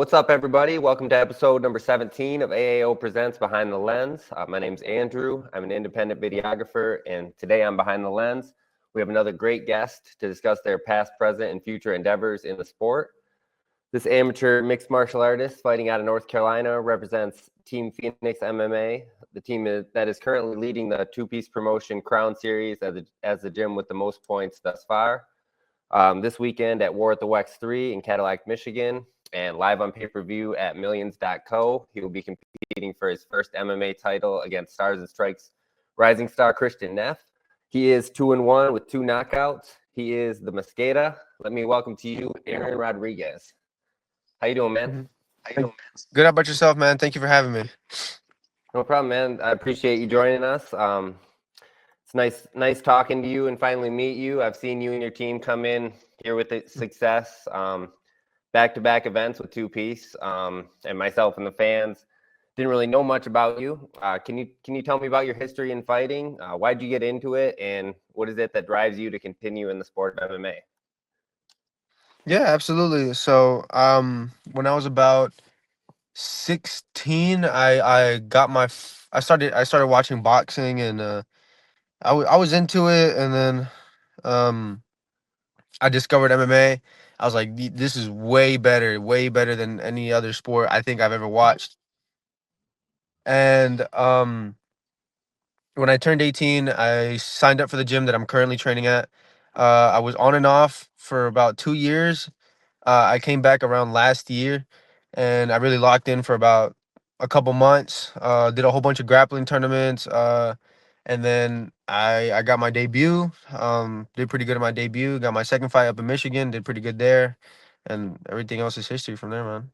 What's up, everybody? Welcome to episode number 17 of AAO Presents Behind the Lens. My name's Andrew. I'm an independent videographer, and today on Behind the Lens, we have another great guest to discuss their past, present, and future endeavors in the sport. This amateur mixed martial artist fighting out of North Carolina represents Team Pheonix MMA, the team that is currently leading the two-piece promotion Crown Series as the gym with the most points thus far. This weekend at War at the Wex 3 in Cadillac, Michigan, and live on pay-per-view at millions.co. He will be competing for his first MMA title against Stars and Strikes rising star Christian Neff. He is 2-1 with 2 knockouts. He is the Mosqueda. Let me welcome to you, Aaron Rodriguez. How you doing, man? Good. How about yourself, man? Thank you for having me. No problem, man. I appreciate you joining us. It's nice talking to you and finally meet you. I've seen you and your team come in here with the success. Back-to-back events with two-piece, and myself and the fans didn't really know much about you. Can you tell me about your history in fighting? Why'd you get into it, and what is it that drives you to continue in the sport of MMA? Yeah, absolutely. So, when I was about 16, I started watching boxing, and I was into it, and then I discovered MMA. I was like, This is way better than any other sport I think I've ever watched." And when I turned 18, I signed up for the gym that I'm currently training at. I was on and off for about 2 years. I came back around last year, and I really locked in for about a couple months. Did a whole bunch of grappling tournaments, and then I got my debut. Did pretty good at my debut. Got my second fight up in Michigan. Did pretty good there, and everything else is history from there, man.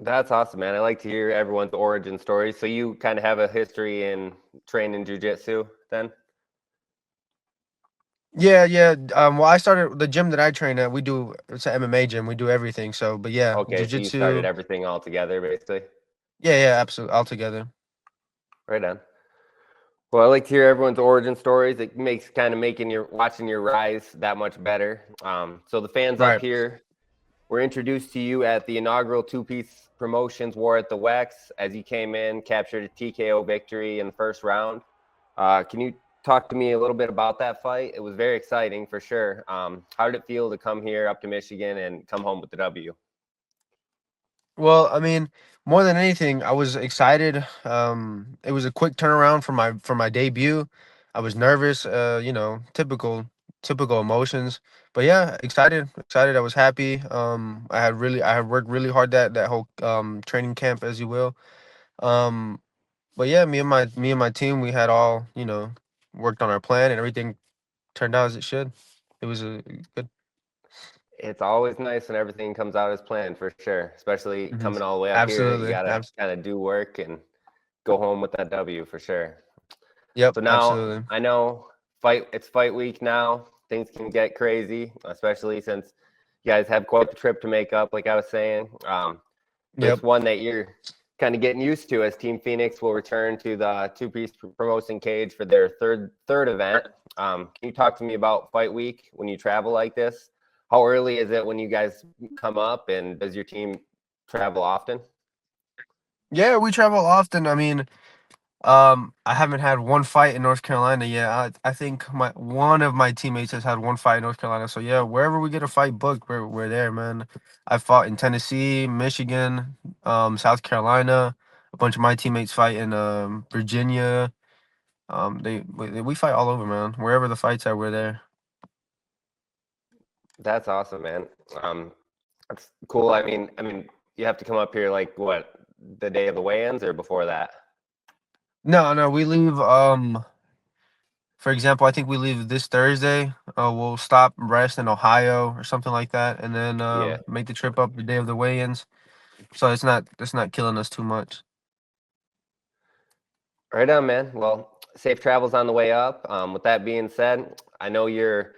That's awesome, man. I like to hear everyone's origin story. So you kind of have a history in training jiu-jitsu then? Yeah, yeah. Well, I started the gym that I train at. It's an MMA gym. We do everything. So, but yeah, Okay, so you started jujitsu. everything all together, basically. Yeah, yeah, absolutely, all together. Right on. Well, I like to hear everyone's origin stories. It makes kind of watching your rise that much better. So the fans up Right. here were introduced to you at the inaugural two-piece promotions War at the Wex as you came in, captured a TKO victory in the first round. Can you talk to me a little bit about that fight? It was very exciting for sure. How did it feel to come here up to Michigan and come home with the W? Well, I mean, more than anything, I was excited. It was a quick turnaround for my debut. I was nervous, typical emotions. But yeah, excited. I was happy. I had worked really hard that whole training camp, as you will. Um, but yeah, me and my team, we had all worked on our plan, and everything turned out as it should. It was a good. It's always nice when everything comes out as planned, for sure, especially Mhm. coming all the way up here. You Absolutely. got to kind of do work and go home with that W for sure. Yep, So now absolutely. I know it's fight week now. Things can get crazy, especially since you guys have quite the trip to make up, like I was saying. But Yep. it's one that you're kind of getting used to as Team Pheonix will return to the two-piece promotion cage for their third event. Can you talk to me about fight week when you travel like this? How early is it when you guys come up, and does your team travel often? Yeah, we travel often. I mean, I haven't had one fight in North Carolina yet. I think my one of my teammates has had one fight in North Carolina. So yeah, wherever we get a fight booked, we're there, man. I fought in Tennessee, Michigan, South Carolina. A bunch of my teammates fight in Virginia. We fight all over, man. Wherever the fights are, we're there. That's awesome, man. That's cool. I mean, you have to come up here like what, the day of the weigh-ins or before that? No, no, we leave. For example, I think we leave this Thursday. We'll stop, rest in Ohio or something like that, and then Yeah. make the trip up the day of the weigh-ins. So it's not killing us too much. Right on, man. Well, safe travels on the way up. With that being said, I know you're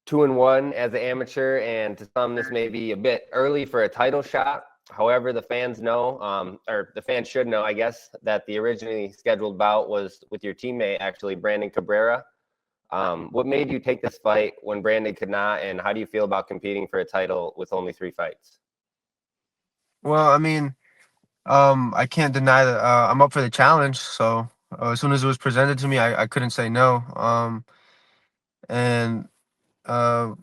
2-1 as an amateur, and to some, this may be a bit early for a title shot. However, the fans know, or the fans should know, I guess, that the originally scheduled bout was with your teammate, actually, Brandon Cabrera. What made you take this fight when Brandon could not, and how do you feel about competing for a title with only 3 fights? Well, I mean, I can't deny that I'm up for the challenge. So as soon as it was presented to me, I couldn't say no. And uh,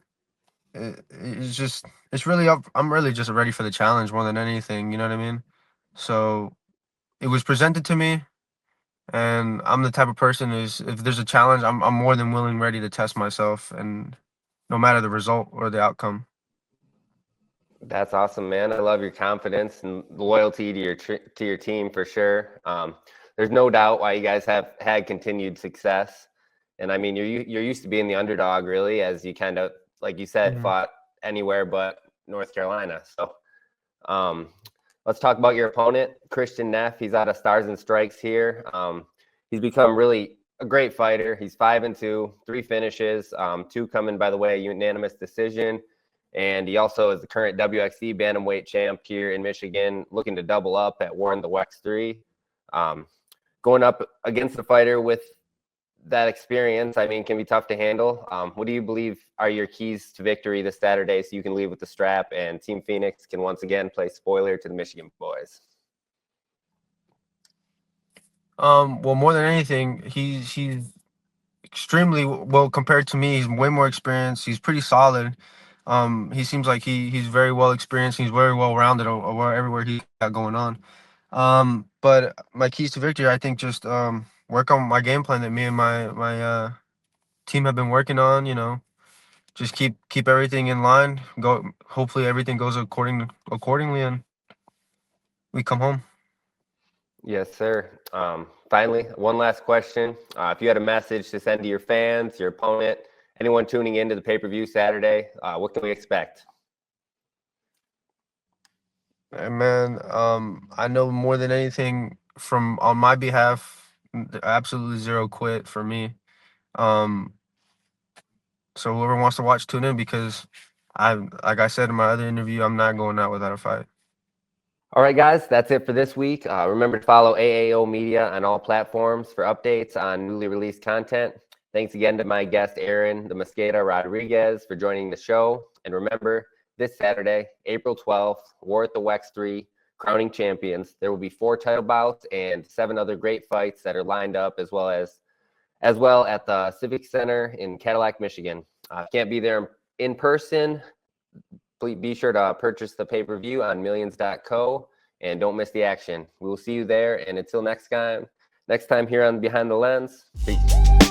it's just it's really up. I'm really just ready for the challenge more than anything. You know what I mean? So it was presented to me, and I'm the type of person is if there's a challenge, I'm more than willing, ready to test myself, and no matter the result or the outcome. That's awesome, man. I love your confidence and loyalty to your team for sure. There's no doubt why you guys have had continued success, and I mean you're used to being the underdog, really, as you kind of like you said Mhm. fought anywhere but North Carolina. So um, let's talk about your opponent, Christian Neff. He's out of Stars and Strikes here. He's become really a great fighter. He's 5-2, 3 finishes, 2 coming by the way unanimous decision. And he also is the current WXC bantamweight champ here in Michigan, looking to double up at War in the Wex 3. Going up against a fighter with that experience, I mean, can be tough to handle. What do you believe are your keys to victory this Saturday so you can leave with the strap and Team Pheonix can once again play spoiler to the Michigan boys? Well, more than anything, he's extremely well compared to me. He's way more experienced. He's pretty solid. He seems like he's very well experienced. He's very well rounded everywhere he got going on. But my keys to victory, I think, just work on my game plan that me and my team have been working on. You know, just keep everything in line. Go. Hopefully, everything goes accordingly, and we come home. Yes, sir. Finally, one last question. If you had a message to send to your fans, your opponent, anyone tuning into the pay-per-view Saturday, what can we expect? And man, I know more than anything from on my behalf, absolutely zero quit for me. Um, so whoever wants to watch, tune in because like I said in my other interview, I'm not going out without a fight. All right, guys, that's it for this week. Remember to follow AAO Media on all platforms for updates on newly released content. Thanks again to my guest, Aaron the Mosqueda Rodriguez, for joining the show. And remember, this Saturday, April 12th, War at the Wex 3, crowning champions. There will be 4 title bouts and 7 other great fights that are lined up as well at the Civic Center in Cadillac, Michigan. Can't be there in person. Please be sure to purchase the pay-per-view on millions.co and don't miss the action. We will see you there. And until next time here on Behind the Lens, peace.